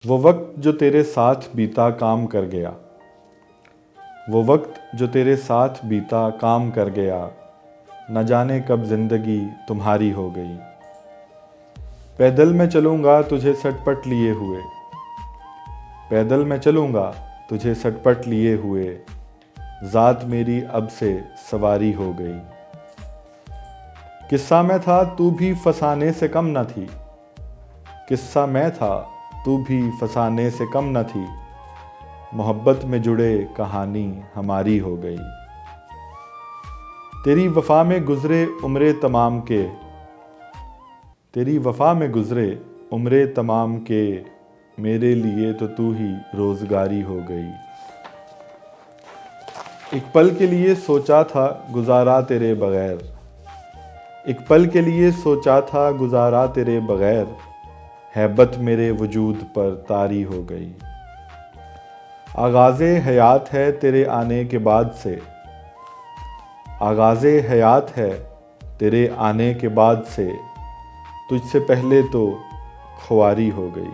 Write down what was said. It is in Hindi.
वो वक्त जो तेरे साथ बीता काम कर गया, वो वक्त जो तेरे साथ बीता काम कर गया, न जाने कब जिंदगी तुम्हारी हो गई। पैदल मैं चलूँगा तुझे सटपट लिए हुए, पैदल मैं चलूँगा तुझे सटपट लिए हुए, ज़ात मेरी अब से सवारी हो गई। किस्सा मैं था तू भी फसाने से कम न थी, किस्सा मैं था तू भी फसाने से कम न थी, मोहब्बत में जुड़े कहानी हमारी हो गई। तेरी वफ़ा में गुज़रे उम्रे तमाम के, तेरी वफ़ा में गुज़रे उम्रे तमाम के, मेरे लिए तो तू ही रोज़गारी हो गई। एक पल के लिए सोचा था गुजारा तेरे बग़ैर, एक पल के लिए सोचा था गुजारा तेरे बग़ैर, हैबत मेरे वजूद पर तारी हो गई। आगाज़े हयात है तेरे आने के बाद से, आगाज़े हयात है तेरे आने के बाद से, तुझसे पहले तो ख्वारी हो गई।